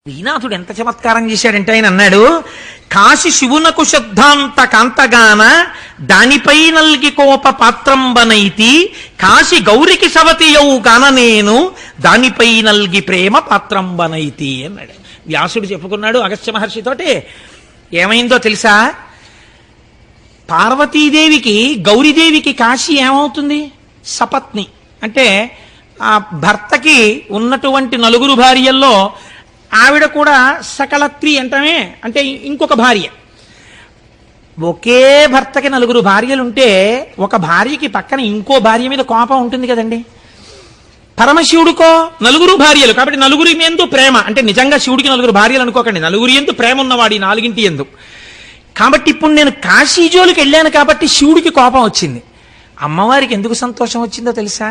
శ్రీనాథుడు ఎంత చమత్కారం చేశాడంటే ఆయన అన్నాడు, కాశి శివునకు శుద్ధాంత కాంతగాన దానిపై నల్గి కోప పాత్రంబనైతి, కాశి గౌరికి సవతియౌ గాన నేను దానిపై నల్గి ప్రేమ పాత్రంబనైతి అన్నాడు. వ్యాసుడు చెప్పుకున్నాడు అగస్త్య మహర్షితోటి. ఏమైందో తెలుసా? పార్వతీదేవికి గౌరీదేవికి కాశీ ఏమవుతుంది? సపత్ని. అంటే ఆ భర్తకి ఉన్నటువంటి నలుగురు భార్యల్లో ఆవిడ కూడా సకలత్రి అంటమే, అంటే ఇంకొక భార్య. ఒకే భర్తకి నలుగురు భార్యలుంటే ఒక భార్యకి పక్కన ఇంకో భార్య మీద కోపం ఉంటుంది కదండి. పరమశివుడికో నలుగురు భార్యలు కాబట్టి నలుగురి ఎందు ప్రేమ. అంటే నిజంగా శివుడికి నలుగురు భార్యలు అనుకోకండి, నలుగురి ఎందు ప్రేమ ఉన్నవాడు ఈ నాలుగింటి ఎందు. కాబట్టి ఇప్పుడు నేను కాశీజోలికి వెళ్ళాను కాబట్టి శివుడికి కోపం వచ్చింది. అమ్మవారికి ఎందుకు సంతోషం వచ్చిందో తెలుసా?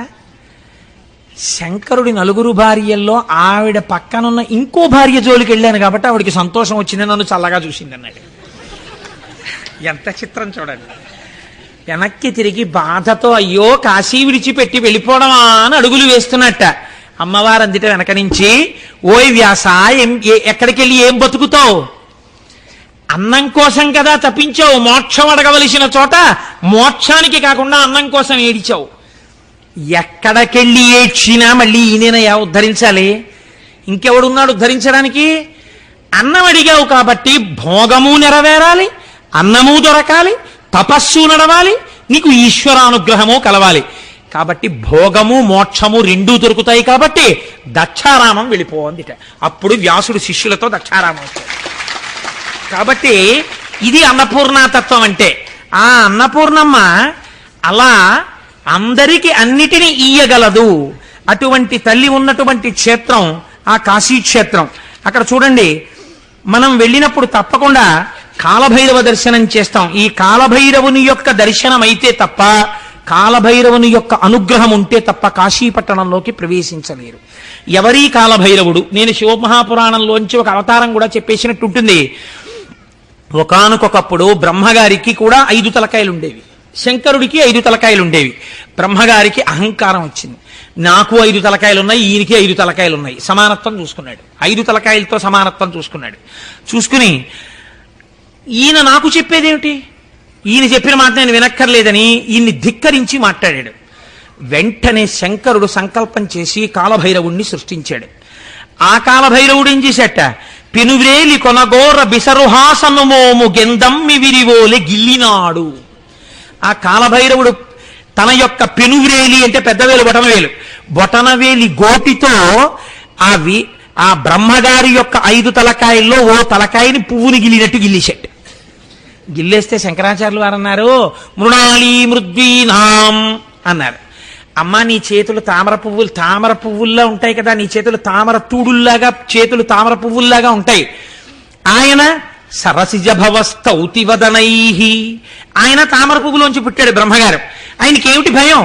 శంకరుడి నలుగురు భార్యల్లో ఆవిడ పక్కనున్న ఇంకో భార్య జోలికి వెళ్ళాను కాబట్టి ఆవిడికి సంతోషం వచ్చింది, నన్ను చల్లగా చూసింది అన్నాడు. ఎంత చిత్రం చూడండి. వెనక్కి తిరిగి బాధతో అయ్యో కాశీ విడిచిపెట్టి వెళ్ళిపోవడమా అని అడుగులు వేస్తున్నట్ట. అమ్మవారు అందిట వెనక నుంచి, ఓయ్ వ్యాస, ఎక్కడికి వెళ్ళి ఏం బతుకుతావు? అన్నం కోసం కదా తప్పించావు. మోక్షం అడగవలసిన చోట మోక్షానికి కాకుండా అన్నం కోసం ఏడిచావు. ఎక్కడికెళ్ళి ఏడ్చినా మళ్ళీ ఈయనయా ఉద్ధరించాలి? ఇంకెవడున్నాడు ఉద్ధరించడానికి? అన్నం అడిగావు కాబట్టి భోగము నెరవేరాలి, అన్నము దొరకాలి, తపస్సు నడవాలి, నీకు ఈశ్వరానుగ్రహము కలవాలి. కాబట్టి భోగము మోక్షము రెండూ దొరుకుతాయి కాబట్టి దక్షారామం వెళ్ళిపోవందిట. అప్పుడు వ్యాసుడు శిష్యులతో దక్షారామం. కాబట్టి ఇది అన్నపూర్ణతత్వం అంటే. ఆ అన్నపూర్ణమ్మ అలా అందరికీ అన్నిటినీ ఇయ్యగలదు. అటువంటి తల్లి ఉన్నటువంటి క్షేత్రం ఆ కాశీ క్షేత్రం. అక్కడ చూడండి, మనం వెళ్ళినప్పుడు తప్పకుండా కాలభైరవ దర్శనం చేస్తాం. ఈ కాలభైరవుని యొక్క దర్శనం అయితే తప్ప, కాలభైరవుని యొక్క అనుగ్రహం ఉంటే తప్ప కాశీపట్టణంలోకి ప్రవేశించలేరు. ఎవరీ కాలభైరవుడు? నేను శివమహాపురాణంలోంచి ఒక అవతారం కూడా చెప్పేసినట్టు ఉంటుంది. ఒకానొకప్పుడు బ్రహ్మగారికి కూడా 5 తలకాయలు ఉండేవి, శంకరుడికి 5 తలకాయలు ఉండేవి. బ్రహ్మగారికి అహంకారం వచ్చింది, నాకు 5 తలకాయలు ఉన్నాయి, ఈయనకి 5 తలకాయలు ఉన్నాయి. సమానత్వం చూసుకున్నాడు, 5 తలకాయలతో సమానత్వం చూసుకున్నాడు. చూసుకుని ఈయన నాకు చెప్పేదేమిటి, ఈయన చెప్పిన మాట నేను వినక్కర్లేదని ఈయన్ని ధిక్కరించి మాట్లాడాడు. వెంటనే శంకరుడు సంకల్పం చేసి కాలభైరవుణ్ణి సృష్టించాడు. ఆ కాలభైరవుడు ఏం చేశాట? పెనువ్రేలి కొనగోర బిసరుహాసనుమోము గెందమ్మి విరివోలె గిల్లినాడు. ఆ కాలభైరవుడు తన యొక్క పెనువ్రేలి అంటే పెద్దవేలు బొటనవేలు, బొటనవేలి గోటితో ఆ బ్రహ్మగారి యొక్క 5 తలకాయల్లో ఓ తలకాయని పువ్వుని గిల్లినట్టు గిల్లేశాడు. గిల్లేస్తే శంకరాచార్యులు వారు అన్నారు, మృణాళీ మృద్వీనాం అన్నారు. అమ్మా, నీ చేతులు తామర పువ్వుల్లా ఉంటాయి కదా, నీ చేతులు తామర తూడుల్లాగా, చేతులు తామర పువ్వుల్లాగా ఉంటాయి. ఆయన సరసిజ భవస్తౌతి వదనై, ఆయన తామర పువ్వులోంచి పుట్టాడు బ్రహ్మగారు. ఆయనకి ఏమిటి భయం?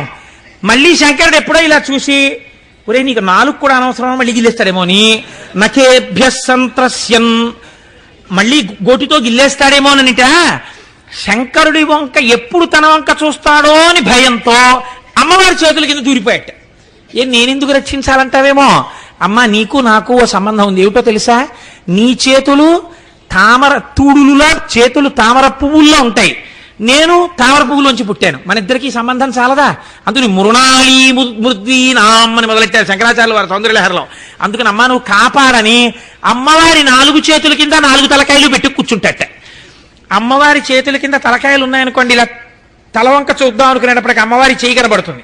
మళ్ళీ శంకరుడు ఎప్పుడో ఇలా చూసి, ఒరే నీకు 4 కూడా అనవసరం, మళ్ళీ గిల్లేస్తాడేమో అని, నఖేభ్య సంత్రస్యన్, మళ్ళీ గోటితో గిల్లేస్తాడేమోననిట శంకరుడి వంక ఎప్పుడు తన వంక చూస్తాడో అని భయంతో అమ్మవారి చేతుల కింద దూరిపోయాట. నేనెందుకు రక్షించాలంటావేమో? అమ్మ, నీకు నాకు ఓ సంబంధం ఉంది. ఏమిటో తెలుసా? నీ చేతులు తామర తూడులులా, చేతులు తామర పువ్వుల్లో ఉంటాయి, నేను తామర పువ్వులోంచి పుట్టాను. మన ఇద్దరికి సంబంధం చాలదా? అందుకని మృణాళీ మృద్వీనాం అని మొదలెట్టారు శంకరాచార్యుల వారి సౌందర్యలహరిలో. అందుకని అమ్మ నువ్వు కాపాడని అమ్మవారి 4 చేతుల కింద 4 తలకాయలు పెట్టి కూర్చుంటట. అమ్మవారి చేతుల కింద తలకాయలు ఉన్నాయనుకోండి, ఇలా తలవంక చూద్దాం అనుకునేటప్పటికి అమ్మవారి చేయి కనబడుతుంది.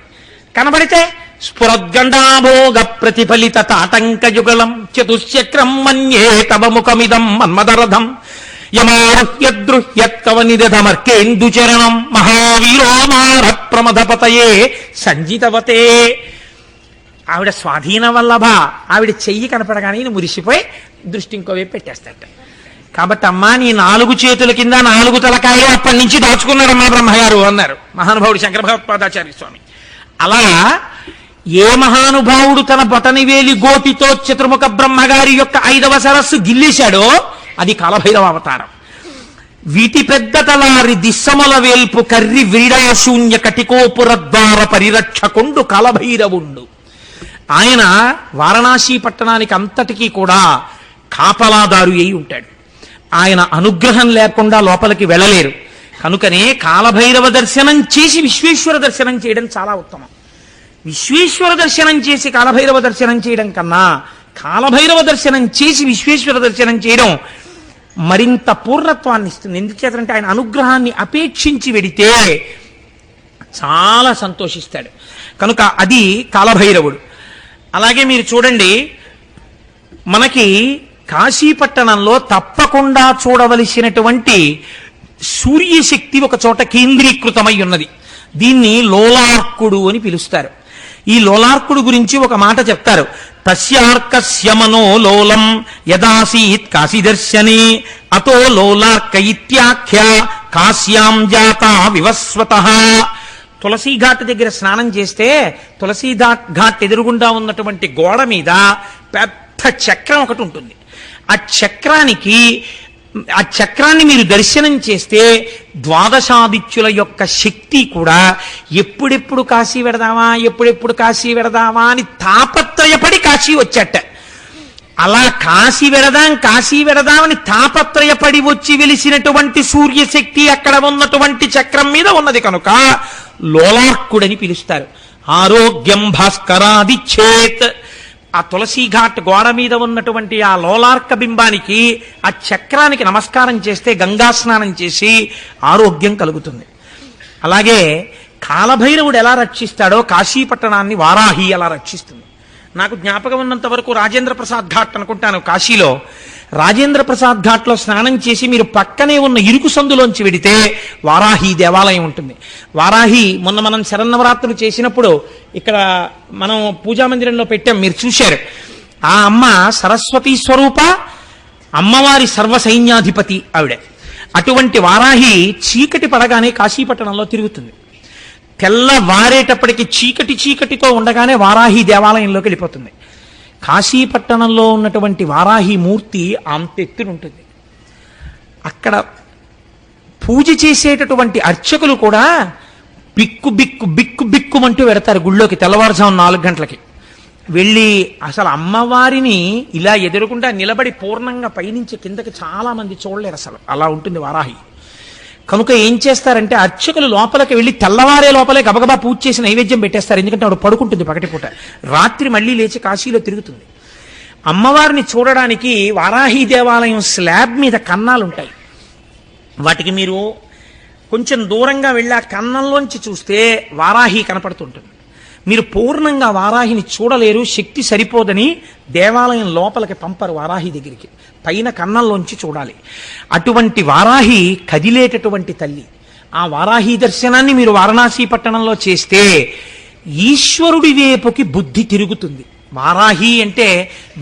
కనబడితే స్ఫురద్గండాభోగ ప్రతిఫలిత తాటంక యుగలం చతుశ్చక్రం మన్యే తవ ముఖమిదం మన్మదరథం యమారుహ్యద్రుహ్యత్కవనిదమర్కేందుచరణం మహావీరో మార ప్రమదపతయే సంజితవతే. ఆవిడ స్వాధీన వల్లభ. ఆవిడ చెయ్యి కనపడగానే ఈయన మురిసిపోయి దృష్టి ఇంకోవైపు పెట్టేస్తాట. కాబట్టి అమ్మా, నీ 4 చేతుల కింద 4 తలకాయలు అప్పటి నుంచి దాచుకున్నారమ్మా బ్రహ్మగారు అన్నారు మహానుభావుడు శంకర భగవత్పాదాచార్య స్వామి. అలా ఏ మహానుభావుడు తన బొటనివేలి గోటితో చతుర్ముఖ బ్రహ్మగారి యొక్క 5వ సరస్సు గిల్లేశాడో అది కాలభైరవ అవతారం. వీటి పెద్ద తలారి దిశమల వేల్పు కర్రి వీడాశూన్య కటికోపుర ద్వార పరిరక్షకుండు కాలభైరవుండు. ఆయన వారణాసి పట్టణానికి అంతటికీ కూడా కాపలాదారు అయి ఉంటాడు. ఆయన అనుగ్రహం లేకుండా లోపలికి వెళ్ళలేరు. కనుకనే కాలభైరవ దర్శనం చేసి విశ్వేశ్వర దర్శనం చేయడం చాలా ఉత్తమం. విశ్వేశ్వర దర్శనం చేసి కాలభైరవ దర్శనం చేయడం కన్నా కాలభైరవ దర్శనం చేసి విశ్వేశ్వర దర్శనం చేయడం మరింత పూర్ణత్వాన్ని ఇస్తుంది. ఎందుచేతంటే ఆయన అనుగ్రహాన్ని అపేక్షించి వెడితే చాలా సంతోషిస్తాడు. కనుక అది కాలభైరవుడు. అలాగే మీరు చూడండి, మనకి కాశీపట్టణంలో తప్పకుండా చూడవలసినటువంటి సూర్యశక్తి ఒక చోట కేంద్రీకృతమై ఉన్నది. దీన్ని లోలార్కుడు అని పిలుస్తారు. ఈ లోలార్కుడు గురించి ఒక మాట చెప్తారు. తస్యార్కస్య మనో లోలం యదాసీత్ కాశీదర్శనే అతో లోలార్క ఇత్యాఖ్య కాశ్యాం జాత వివస్వతః. తులసీ ఘాట్ దగ్గర స్నానం చేస్తే తులసీ ఘాట్ ఎదురుగుండా ఉన్నటువంటి గోడ మీద పెద్ద చక్రం ఒకటి ఉంటుంది. ఆ చక్రాన్ని మీరు దర్శనం చేస్తే ద్వాదశాదిత్యుల యొక్క శక్తి కూడా ఎప్పుడెప్పుడు కాశీ వెడదామా అని తాపత్రయపడి కాశీ వచ్చాట. అలా కాశీ వెడదామని తాపత్రయపడి వచ్చి వెలిసినటువంటి సూర్యశక్తి అక్కడ ఉన్నటువంటి చక్రం మీద ఉన్నది కనుక లోలార్కుడని పిలుస్తారు. ఆరోగ్యం భాస్కరాదిచ్చేత్. ఆ తులసీ ఘాట్ గోడ మీద ఉన్నటువంటి ఆ లోలార్క బింబానికి, ఆ చక్రానికి నమస్కారం చేస్తే, గంగా స్నానం చేసి ఆరోగ్యం కలుగుతుంది. అలాగే కాలభైరవుడు ఎలా రక్షిస్తాడో కాశీపట్టణాన్ని వారాహి అలా రక్షిస్తుంది. నాకు జ్ఞాపకం ఉన్నంత వరకు రాజేంద్ర ప్రసాద్ ఘాట్ అనుకుంటాను, కాశీలో రాజేంద్ర ప్రసాద్ ఘాట్లో స్నానం చేసి మీరు పక్కనే ఉన్న ఇరుకు సందులోంచి వెడితే వారాహి దేవాలయం ఉంటుంది. వారాహి మొన్న మనం శరన్నవరాత్రులు చేసినప్పుడు ఇక్కడ మనం పూజామందిరంలో పెట్టాం, మీరు చూశారు. ఆ అమ్మ సరస్వతీ స్వరూప, అమ్మవారి సర్వసైన్యాధిపతి ఆవిడ. అటువంటి వారాహి చీకటి పడగానే కాశీపట్టణంలో తిరుగుతుంది. తెల్లవారేటప్పటికి చీకటితో ఉండగానే వారాహి దేవాలయంలోకి వెళ్ళిపోతుంది. కాశీపట్టణంలో ఉన్నటువంటి వారాహి మూర్తి అంతెత్తునుంటుంది. అక్కడ పూజ చేసేటటువంటి అర్చకులు కూడా బిక్కుమంటూ పెడతారు గుళ్ళోకి తెల్లవారుజాము 4 గంటలకి వెళ్ళి. అసలు అమ్మవారిని ఇలా ఎదురుకుండా నిలబడి పూర్ణంగా పైనుంచి కిందకి చాలా మంది చూడలేరు, అసలు అలా ఉంటుంది వారాహి. కనుక ఏం చేస్తారంటే అర్చకులు లోపలికి వెళ్ళి తెల్లవారే లోపలే గబగబా పూజ చేసి నైవేద్యం పెట్టేస్తారు. ఎందుకంటే ఆవిడ పడుకుంటుంది పగటిపూట, రాత్రి మళ్ళీ లేచి కాశీలో తిరుగుతుంది. అమ్మవారిని చూడడానికి వారాహి దేవాలయం స్లాబ్ మీద కన్నాలుంటాయి. వాటికి మీరు కొంచెం దూరంగా వెళ్ళి ఆ కన్నంలోంచి చూస్తే వారాహి కనపడుతుంటుంది. మీరు పూర్ణంగా వారాహిని చూడలేరు, శక్తి సరిపోదని దేవాలయం లోపలికి పంపరు వారాహి దగ్గరికి, పైన కన్నంలోంచి చూడాలి. అటువంటి వారాహి కదిలేటటువంటి తల్లి. ఆ వారాహి దర్శనాన్ని మీరు వారణాసి పట్టణంలో చేస్తే ఈశ్వరుడి వైపుకి బుద్ధి తిరుగుతుంది. వారాహి అంటే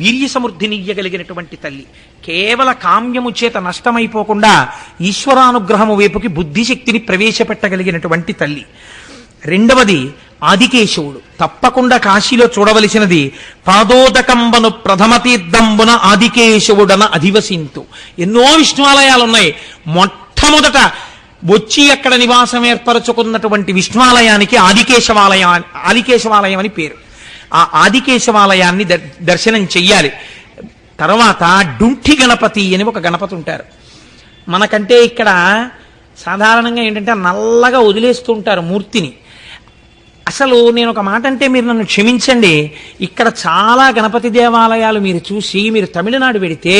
వీర్య సమృద్ధినియ్యగలిగినటువంటి తల్లి. కేవల కామ్యము చేత నష్టమైపోకుండా ఈశ్వరానుగ్రహము వైపుకి బుద్ధిశక్తిని ప్రవేశపెట్టగలిగినటువంటి తల్లి. రెండవది ఆదికేశవుడు. తప్పకుండా కాశీలో చూడవలసినది పాదోదకంబను ప్రథమ తీర్థంబున ఆదికేశవుడన అధివసింతు. ఎన్నో విష్ణువాలయాలు ఉన్నాయి. మొట్టమొదట వచ్చి అక్కడ నివాసం ఏర్పరచుకున్నటువంటి విష్ణువాలయానికి ఆదికేశవాలయం అని పేరు. ఆ ఆదికేశవాలయాన్ని దర్శనం చెయ్యాలి. తర్వాత డుంఠి గణపతి అని ఒక గణపతి ఉంటారు. మనకంటే ఇక్కడ సాధారణంగా ఏంటంటే నల్లగా వదిలేస్తూ ఉంటారు మూర్తిని. అసలు నేను ఒక మాట అంటే మీరు నన్ను క్షమించండి, ఇక్కడ చాలా గణపతి దేవాలయాలు మీరు చూసి మీరు తమిళనాడు వెడితే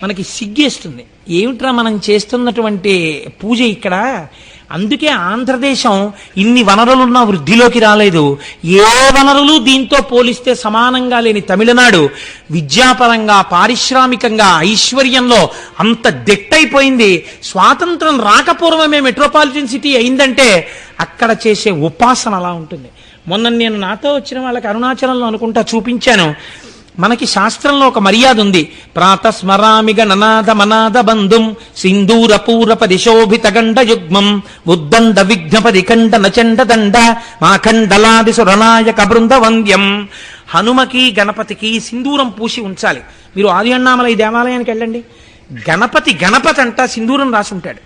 మనకి సిగ్గేస్తుంది. ఏమిట్రా మనం చేస్తున్నటువంటి పూజ ఇక్కడ. అందుకే ఆంధ్రదేశం ఇన్ని వనరులున్న వృద్ధిలోకి రాలేదు. ఏ వనరులు దీంతో పోలిస్తే సమానంగా లేని తమిళనాడు విద్యాపరంగా, పారిశ్రామికంగా, ఐశ్వర్యంలో అంత దిట్టయిపోయింది. స్వాతంత్రం రాకపూర్వమే మెట్రోపాలిటన్ సిటీ అయిందంటే అక్కడ చేసే ఉపాసన అలా ఉంటుంది. మొన్న నేను నాతో వచ్చిన వాళ్ళకి అరుణాచలంలో అనుకుంటా చూపించాను. మనకి శాస్త్రంలో ఒక మర్యాద ఉంది. ప్రాతస్మరామిగ ననాద మనాద బంధుం సింధూర పూరప దిశోభిత గండ యుగ్మం ఉద్దండ విఘ్నపది కండ నచండ దండ మాఖండలాది సురనాయక బృంద వంద్యం. హనుమకి గణపతికి సింధూరం పూసి ఉంచాలి. మీరు ఆది అన్నామలై దేవాలయానికి వెళ్ళండి, గణపతి అంటా సింధూరం రాసి ఉంటాడు.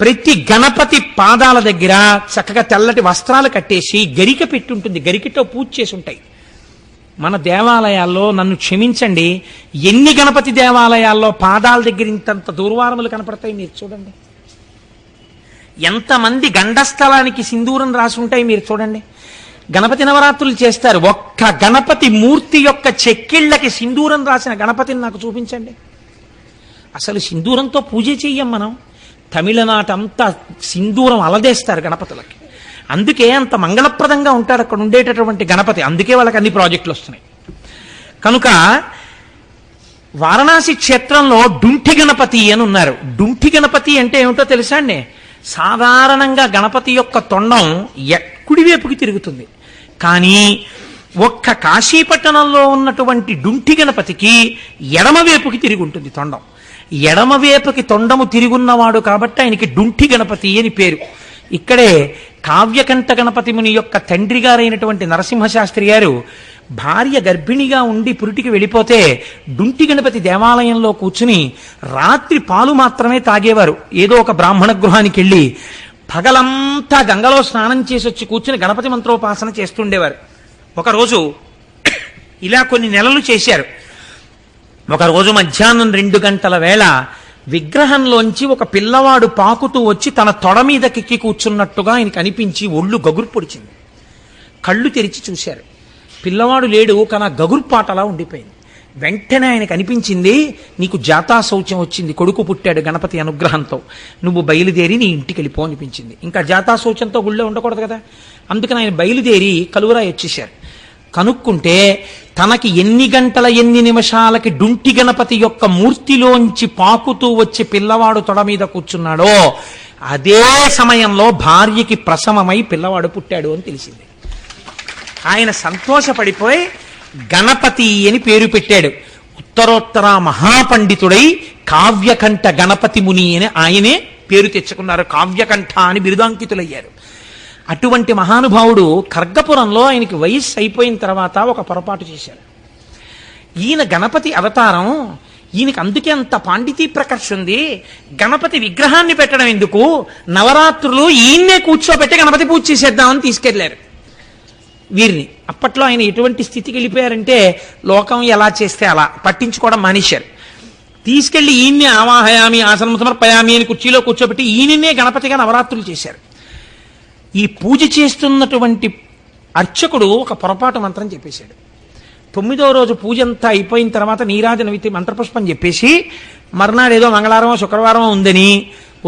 ప్రతి గణపతి పాదాల దగ్గర చక్కగా తెల్లటి వస్త్రాలు కట్టేసి గరిక పెట్టి ఉంటుంది, గరికతో పూజ చేసి ఉంటాయి. మన దేవాలయాల్లో నన్ను క్షమించండి, ఎన్ని గణపతి దేవాలయాల్లో పాదాల దగ్గర ఇంతంత దుర్వారములు కనపడతాయి మీరు చూడండి. ఎంతమంది గండస్థలానికి సింధూరం రాసి ఉంటాయి మీరు చూడండి. గణపతి నవరాత్రులు చేస్తారు, ఒక్క గణపతి మూర్తి యొక్క చెక్కిళ్ళకి సింధూరం రాసిన గణపతిని నాకు చూపించండి. అసలు సింధూరంతో పూజ చెయ్యం మనం. తమిళనాటంతా సింధూరం అలదేస్తారు గణపతులకి. అందుకే అంత మంగళప్రదంగా ఉంటాడు అక్కడ ఉండేటటువంటి గణపతి. అందుకే వాళ్ళకి అన్ని ప్రాజెక్టులు వస్తున్నాయి. కనుక వారణాసి క్షేత్రంలో డుంఠి గణపతి అని ఉన్నారు. డుంఠి గణపతి అంటే ఏమిటో తెలుసా అండి? సాధారణంగా గణపతి యొక్క తొండం కుడివైపుకి తిరుగుతుంది, కానీ ఒక్క కాశీపట్టణంలో ఉన్నటువంటి డుంఠి గణపతికి ఎడమవైపుకి తిరిగి ఉంటుంది తొండం. ఎడమవైపుకి తొండము తిరుగున్నవాడు కాబట్టి ఆయనకి డుంఠి గణపతి అని పేరు. ఇక్కడే కావ్యకంఠ గణపతి ముని యొక్క తండ్రి గారైనటువంటి నరసింహశాస్త్రి గారు భార్య గర్భిణిగా ఉండి పురిటికి వెళ్ళిపోతే డుంటి గణపతి దేవాలయంలో కూర్చుని రాత్రి పాలు మాత్రమే తాగేవారు. ఏదో ఒక బ్రాహ్మణ గృహానికి వెళ్ళి పగలంతా గంగలో స్నానం చేసి వచ్చి కూర్చుని గణపతి మంత్రోపాసన చేస్తుండేవారు. ఒకరోజు ఇలా కొన్ని నెలలు చేశారు. ఒకరోజు మధ్యాహ్నం 2 గంటల వేళ విగ్రహంలోంచి ఒక పిల్లవాడు పాకుతూ వచ్చి తన తొడ మీదకెక్కి కూర్చున్నట్టుగా ఆయనకు అనిపించి ఒళ్ళు గగురు పొడిచింది. కళ్ళు తెరిచి చూశారు, పిల్లవాడు లేడు, కానీ ఆ గగుర్పాటలా ఉండిపోయింది. వెంటనే ఆయనకు అనిపించింది, నీకు జాతా శౌచం వచ్చింది, కొడుకు పుట్టాడు గణపతి అనుగ్రహంతో, నువ్వు బయలుదేరి నీ ఇంటికి వెళ్ళిపో అనిపించింది. ఇంకా జాతా శౌచంతో గుళ్ళో ఉండకూడదు కదా, అందుకని ఆయన బయలుదేరి కలువరాయి వచ్చేశారు. కనుక్కుంటే తనకి ఎన్ని గంటల ఎన్ని నిమిషాలకి డుంటి గణపతి యొక్క మూర్తిలోంచి పాకుతూ వచ్చి పిల్లవాడు తొడ మీద కూర్చున్నాడో అదే సమయంలో భార్యకి ప్రసవమై పిల్లవాడు పుట్టాడు అని తెలిసింది. ఆయన సంతోషపడిపోయి గణపతి అని పేరు పెట్టాడు. ఉత్తరోత్తర మహాపండితుడై కావ్యకంఠ గణపతి ముని అని ఆయనే పేరు తెచ్చుకున్నారు. కావ్యకంఠ అని బిరుదాంకితులయ్యారు. అటువంటి మహానుభావుడు ఖర్గపురంలో ఆయనకి వయస్సు అయిపోయిన తర్వాత ఒక పొరపాటు చేశారు. ఈయన గణపతి అవతారం, ఈయనకి అందుకే అంత పాండితీ ప్రకర్ష ఉంది. గణపతి విగ్రహాన్ని పెట్టడం ఎందుకు, నవరాత్రులు ఈయన్నే కూర్చోబెట్టి గణపతి పూజ చేసేద్దామని తీసుకెళ్లారు వీరిని. అప్పట్లో ఆయన ఎటువంటి స్థితికి వెళ్ళిపోయారంటే లోకం ఎలా చేస్తే అలా పట్టించుకోవడం మానేశారు. తీసుకెళ్లి ఈయన్నే ఆవాహయామి ఆసనం సమర్పయామి అని కుర్చీలో కూర్చోబెట్టి ఈయననే గణపతిగా నవరాత్రులు చేశారు. ఈ పూజ చేస్తున్నటువంటి అర్చకుడు ఒక పొరపాటు మంత్రం చెప్పేశాడు. 9వ రోజు పూజ అంతా అయిపోయిన తర్వాత నీరాజనవితి మంత్రపుష్పం చెప్పేసి మర్నాడు ఏదో మంగళవారం శుక్రవారం ఉందని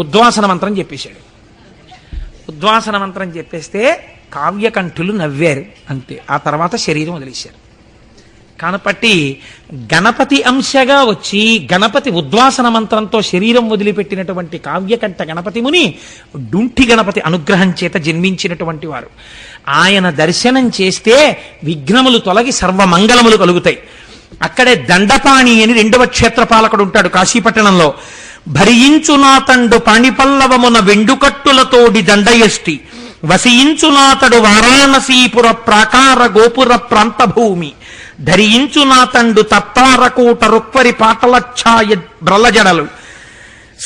ఉద్వాసన మంత్రం చెప్పేశాడు. ఉద్వాసన మంత్రం చెప్పేస్తే కావ్యకంఠులు నవ్వారు అంతే. ఆ తర్వాత శరీరం వదిలేశారు. కనపట్టి గణపతి అంశగా వచ్చి గణపతి ఉద్వాసన మంత్రంతో శరీరం వదిలిపెట్టినటువంటి కావ్యకంఠ గణపతి ముని డుంఠి గణపతి అనుగ్రహం చేత జన్మించినటువంటి వారు. ఆయన దర్శనం చేస్తే విఘ్నములు తొలగి సర్వమంగళములు కలుగుతాయి. అక్కడే దండపాణి అని 2వ క్షేత్రపాలకుడు ఉంటాడు కాశీపట్టణంలో. భరించునాతండు పాణిపల్లవమున వెండుకట్టులతోడి దండయష్టి వసించునాతడు వారాణసీపుర ప్రాకార గోపుర ప్రాంతభూమి ధరించునాతండు తత్తారకూట రుక్వరి పాటల ఛాయ బ్రలజడలు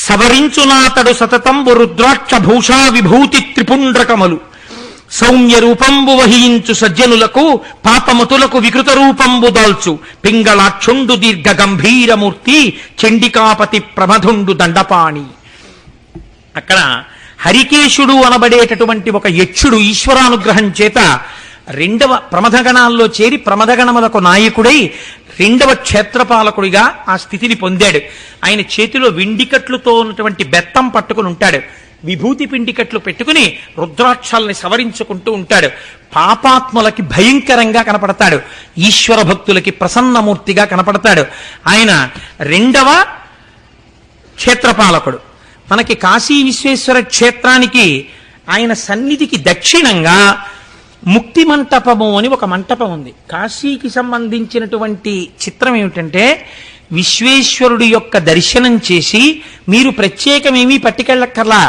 సవరించునాతడు సతతంబు రుద్రాక్ష భూషా విభూతి త్రిపుండ్రకములు సౌమ్య రూపంబు వహించు సజ్జనులకు పాపమతులకు వికృత రూపంబు దాల్చు పింగళాక్షుండు దీర్ఘ గంభీరమూర్తి చండికాపతి ప్రమధుండు దండపాణి. అక్కడ హరికేశుడు అనబడేటటువంటి ఒక యక్షుడు ఈశ్వరానుగ్రహం చేత 2వ ప్రమథగణాల్లో చేరి ప్రమథగణములకు నాయకుడై 2వ క్షేత్రపాలకుడిగా ఆ స్థితిని పొందాడు. ఆయన చేతిలో వెండికట్లుతో ఉన్నటువంటి బెత్తం పట్టుకుని ఉంటాడు. విభూతి పిండికట్లు పెట్టుకుని రుద్రాక్షల్ని సవరించుకుంటూ ఉంటాడు. పాపాత్ములకి భయంకరంగా కనపడతాడు, ఈశ్వర భక్తులకి ప్రసన్నమూర్తిగా కనపడతాడు. ఆయన 2వ క్షేత్రపాలకుడు. మనకి కాశీ విశ్వేశ్వర క్షేత్రానికి ఆయన సన్నిధికి దక్షిణంగా ముక్తి మంటపము అని ఒక మంటపం ఉంది. కాశీకి సంబంధించినటువంటి చిత్రం ఏమిటంటే విశ్వేశ్వరుడి యొక్క దర్శనం చేసి మీరు ప్రత్యేకమేమీ పట్టుకెళ్ళక్కర్లా,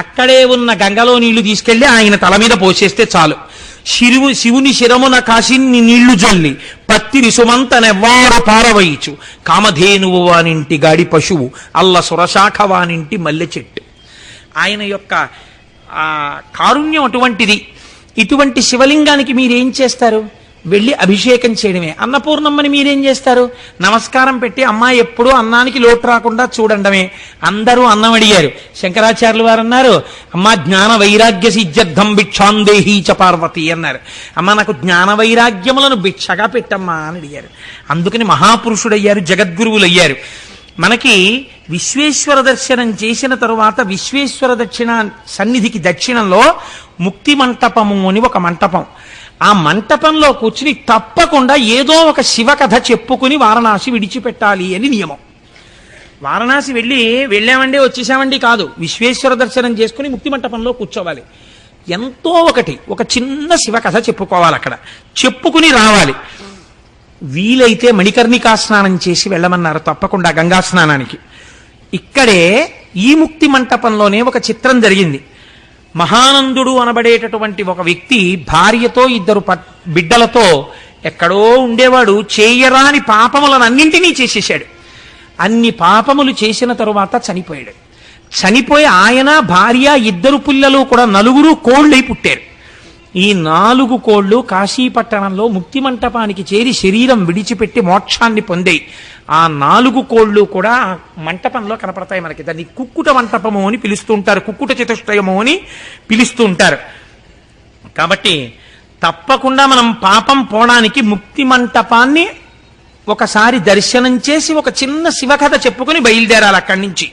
అక్కడే ఉన్న గంగలో నీళ్లు తీసుకెళ్లి ఆయన తల మీద పోసేస్తే చాలు. శివుని శిరమున కాశీని నీళ్లు జల్లి పత్తిరి సుమంత నెవ్వారు పారవయిచు కామధేనువు వానింటి గాడి పశువు అల్ల సురశాఖ వానింటి మల్లె చెట్టు. ఆయన యొక్క కారుణ్యం అటువంటిది. ఇటువంటి శివలింగానికి మీరేం చేస్తారు? వెళ్ళి అభిషేకం చేయడమే. అన్నపూర్ణమ్మని మీరేం చేస్తారు? నమస్కారం పెట్టి అమ్మా ఎప్పుడూ అన్నానికి లోటు రాకుండా చూడండమే. అందరూ అన్నం అడిగారు. శంకరాచార్యులు వారు అన్నారు, అమ్మా జ్ఞాన వైరాగ్య సిద్ధ్యర్థం భిక్షాందేహీ చ పార్వతి అన్నారు. అమ్మా నాకు జ్ఞాన వైరాగ్యములను భిక్షగా పెట్టమ్మా అని అడిగారు. అందుకని మహాపురుషుడయ్యారు, జగద్గురువులు అయ్యారు. మనకి విశ్వేశ్వర దర్శనం చేసిన తరువాత విశ్వేశ్వర దక్షిణ సన్నిధికి దక్షిణంలో ముక్తి మంటపము అని ఒక మంటపం. ఆ మంటపంలో కూర్చుని తప్పకుండా ఏదో ఒక శివకథ చెప్పుకుని వారణాసి విడిచిపెట్టాలి అని నియమం. వారణాసి వెళ్ళామండి వచ్చేసామండి కాదు, విశ్వేశ్వర దర్శనం చేసుకుని ముక్తి మంటపంలో కూర్చోవాలి. ఎంతో ఒక చిన్న శివకథ చెప్పుకోవాలి, అక్కడ చెప్పుకుని రావాలి. వీలైతే మణికర్ణికా స్నానం చేసి వెళ్ళమన్నారు తప్పకుండా గంగా స్నానానికి. ఇక్కడే ఈ ముక్తి మంటపంలోనే ఒక చిత్రం జరిగింది. మహానందుడు అనబడేటటువంటి ఒక వ్యక్తి భార్యతో 2 బిడ్డలతో ఎక్కడో ఉండేవాడు. చేయరాని పాపములనన్నింటినీ చేసేశాడు. అన్ని పాపములు చేసిన తరువాత చనిపోయాడు. చనిపోయి ఆయన భార్య 2 పిల్లలు కూడా 4 కోళ్ళై పుట్టారు. ఈ 4 కోళ్లు కాశీపట్టణంలో ముక్తి మంటపానికి చేరి శరీరం విడిచిపెట్టి మోక్షాన్ని పొందాయి. ఆ 4 కోళ్లు కూడా మంటపంలో కనపడతాయి మనకి. దాన్ని కుక్కుట మంటపము అని పిలుస్తూ ఉంటారు, కుక్కుట చతుష్టయము అని పిలుస్తూ ఉంటారు. కాబట్టి తప్పకుండా మనం పాపం పోవడానికి ముక్తి మంటపాన్ని ఒకసారి దర్శనం చేసి ఒక చిన్న శివకథ చెప్పుకొని బయలుదేరాలి అక్కడి నుంచి.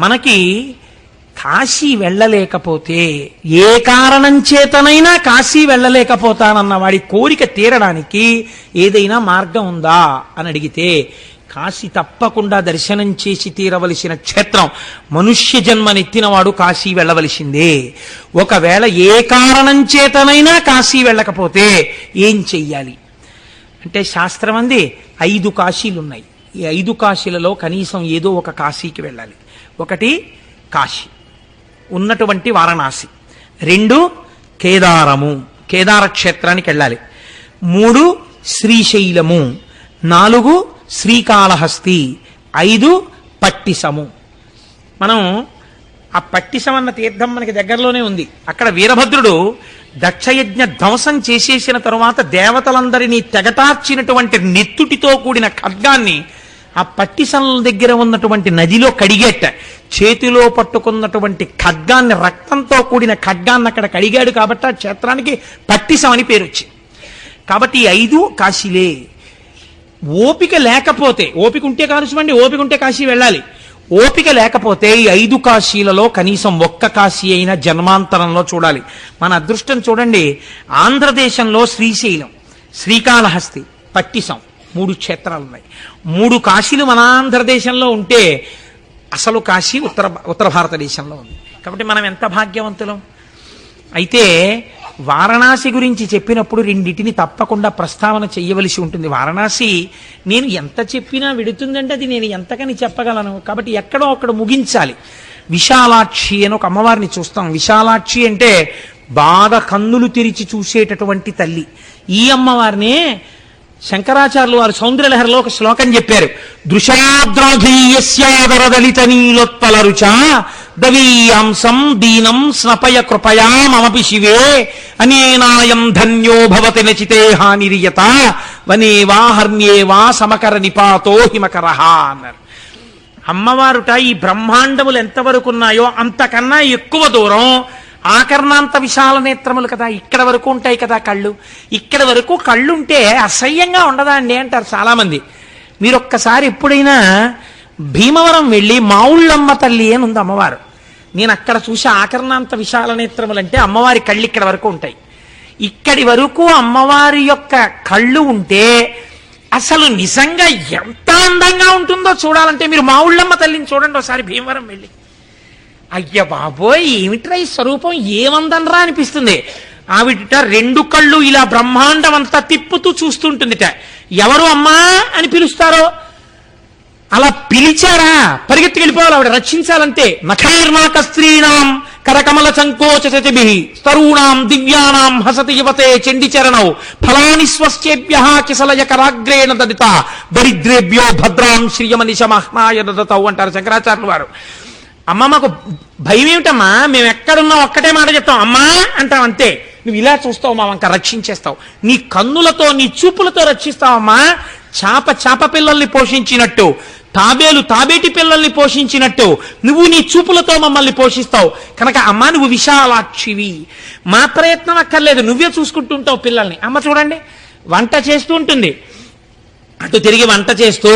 మనకి కాశీ వెళ్ళలేకపోతే, ఏ కారణం చేతనైనా కాశీ వెళ్ళలేకపోతానన్న వాడి కోరిక తీరడానికి ఏదైనా మార్గం ఉందా అని అడిగితే కాశీ తప్పకుండా దర్శనం చేసి తీరవలసిన క్షేత్రం. మనుష్య జన్మనెత్తినవాడు కాశీ వెళ్ళవలసిందే. ఒకవేళ ఏ కారణం చేతనైనా కాశీ వెళ్ళకపోతే ఏం చెయ్యాలి అంటే శాస్త్రం అంది 5 కాశీలున్నాయి. ఈ 5 కాశీలలో కనీసం ఏదో ఒక కాశీకి వెళ్ళాలి. 1 కాశీ ఉన్నటువంటి వారణాసి, 2 కేదారము, కేదార క్షేత్రానికి వెళ్ళాలి, 3 శ్రీశైలము, 4 శ్రీకాళహస్తి, 5 పట్టిసము. మనం ఆ పట్టిసం అన్న తీర్థం మనకి దగ్గరలోనే ఉంది. అక్కడ వీరభద్రుడు దక్షయజ్ఞ ధ్వంసం చేసేసిన తరువాత దేవతలందరినీ తెగటార్చినటువంటి నెత్తుటితో కూడిన ఖడ్గాన్ని ఆ పట్టిసం దగ్గర ఉన్నటువంటి నదిలో కడిగేట. చేతిలో పట్టుకున్నటువంటి ఖడ్గాన్ని, రక్తంతో కూడిన ఖడ్గాన్ని అక్కడ కడిగాడు కాబట్టి ఆ క్షేత్రానికి పట్టిసం అని పేరు వచ్చింది. కాబట్టి ఈ 5 కాశీలే. ఓపిక లేకపోతే, ఓపిక ఉంటే కానివ్వండి, ఓపిక ఉంటే కాశీ వెళ్ళాలి. ఓపిక లేకపోతే ఈ 5 కాశీలలో కనీసం 1 కాశీ అయినా జన్మాంతరంలో చూడాలి. మన అదృష్టం చూడండి, ఆంధ్రదేశంలో శ్రీశైలం, శ్రీకాళహస్తి, పట్టిసం 3 క్షేత్రాలు ఉన్నాయి. 3 కాశీలు మన ఆంధ్రదేశంలో ఉంటే అసలు కాశీ ఉత్తర భారతదేశంలో ఉంది. కాబట్టి మనం ఎంత భాగ్యవంతులం. అయితే వారణాసి గురించి చెప్పినప్పుడు 2 తప్పకుండా ప్రస్తావన చెయ్యవలసి ఉంటుంది. వారణాసి నేను ఎంత చెప్పినా విడుతుందంటే అది నేను ఎంతకని చెప్పగలను. కాబట్టి ఎక్కడో అక్కడ ముగించాలి. విశాలాక్షి అని ఒక అమ్మవారిని చూస్తాం. విశాలాక్షి అంటే బాగా కన్నులు తెరిచి చూసేటటువంటి తల్లి. ఈ అమ్మవారినే శంకరాచార్యులు వారు సౌందర్యలహరిలో ఒక శ్లోకం చెప్పారు. దృశాద్రాధీయస్యాదరదలిత నీలోత్పల రుచ దవీయాంసం దీనం స్నపయ కృపయా మమపి శివే అనేనాయం ధన్యో భవతి నచితే హానిరియత వనేవా హర్మ్యేవా సమకర నిపాతో హిమకరహ అన్నారు. అమ్మవారుట ఈ బ్రహ్మాండములు ఎంతవరకు ఉన్నాయో అంతకన్నా ఎక్కువ దూరం ఆకర్ణాంత విశాల నేత్రములు కదా, ఇక్కడ వరకు ఉంటాయి కదా కళ్ళు. ఇక్కడ వరకు కళ్ళుంటే అసహ్యంగా ఉండదా అండి అంటారు చాలా మంది. మీరు ఒక్కసారి ఎప్పుడైనా భీమవరం వెళ్ళి మావుళ్ళమ్మ తల్లి అని ఉంది అమ్మవారు. నేను అక్కడ చూసి ఆకర్ణాంత విశాల నేత్రములు అంటే అమ్మవారి కళ్ళు ఇక్కడ వరకు ఉంటాయి. ఇక్కడి వరకు అమ్మవారి యొక్క కళ్ళు ఉంటే అసలు నిజంగా ఎంత అందంగా ఉంటుందో చూడాలంటే మీరు మావుళ్ళమ్మ తల్లిని చూడండి ఒకసారి భీమవరం వెళ్ళి. అయ్య బాబోయ్ ఏమిట్రా ఈ స్వరూపం, ఏమందనరా అనిపిస్తుంది. ఆవిడ 2 కళ్ళు ఇలా బ్రహ్మాండం అంతా తిప్పుతూ చూస్తుంటుందిట. ఎవరు అమ్మా అని పిలుస్తారో అలా పిలిచారా పరిగెత్తి వెళ్ళిపోవాలి, ఆవిడ రక్షించాలంటే. నఖైర్నాక స్త్రీణాం కరకమల సంకోచతిభి తరుణాం దివ్యానాం హసతి యువతే చండిచరణౌ ఫలాని స్వస్యేభ్య కిసలయ కరాగ్రేణ దదిత దరిద్రేభ్యో భద్రాం శ్రియమనిశ మహ్నాయ దదతౌ అంటారు శంకరాచార్యులు వారు. అమ్మ మాకు భయం ఏమిటమ్మా, మేము ఎక్కడున్నాం ఒక్కటే మాట చెప్తాం అమ్మా అంటాం అంతే. నువ్వు ఇలా చూస్తావు మా వంక రక్షించేస్తావు, నీ కన్నులతో నీ చూపులతో రక్షిస్తావమ్మా. చాప పిల్లల్ని పోషించినట్టు, తాబేలు తాబేటి పిల్లల్ని పోషించినట్టు నువ్వు నీ చూపులతో మమ్మల్ని పోషిస్తావు కనుక అమ్మ నువ్వు విశాలాక్షివి, మా ప్రయత్నం అక్కర్లేదు, నువ్వే చూసుకుంటుంటావు పిల్లల్ని. అమ్మ చూడండి వంట చేస్తూ ఉంటుంది, అటు తిరిగి వంట చేస్తూ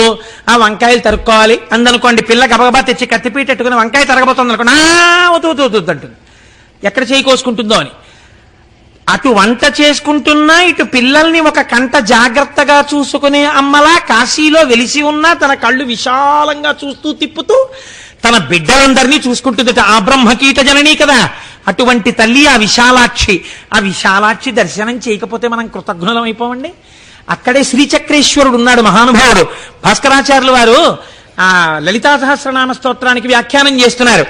ఆ వంకాయలు తరుక్కోవాలి అందనుకోండి, పిల్ల గబగబా తెచ్చి కత్తిపీట పెట్టుకుని వంకాయ తరగబోతుంది అనుకోండి, వద్దు అంటుంది, ఎక్కడ చేయి కోసుకుంటుందో అని. అటు వంట చేసుకుంటున్నా ఇటు పిల్లల్ని ఒక కంట జాగ్రత్తగా చూసుకునే అమ్మలా కాశీలో వెలిసి ఉన్నా తన కళ్ళు విశాలంగా చూస్తూ తిప్పుతూ తన బిడ్డలందరినీ చూసుకుంటుందట. ఆ బ్రహ్మకీట జననీ కదా అటువంటి తల్లి ఆ విశాలాక్షి. ఆ విశాలాక్షి దర్శనం చేయకపోతే మనం కృతజ్ఞులం అయిపోవండి. అక్కడే శ్రీచక్రేశ్వరుడు ఉన్నాడు మహానుభావుడు. భాస్కరాచార్యులు వారు ఆ లలితా సహస్రనామ స్తోత్రానికి వ్యాఖ్యానం చేస్తున్నారు.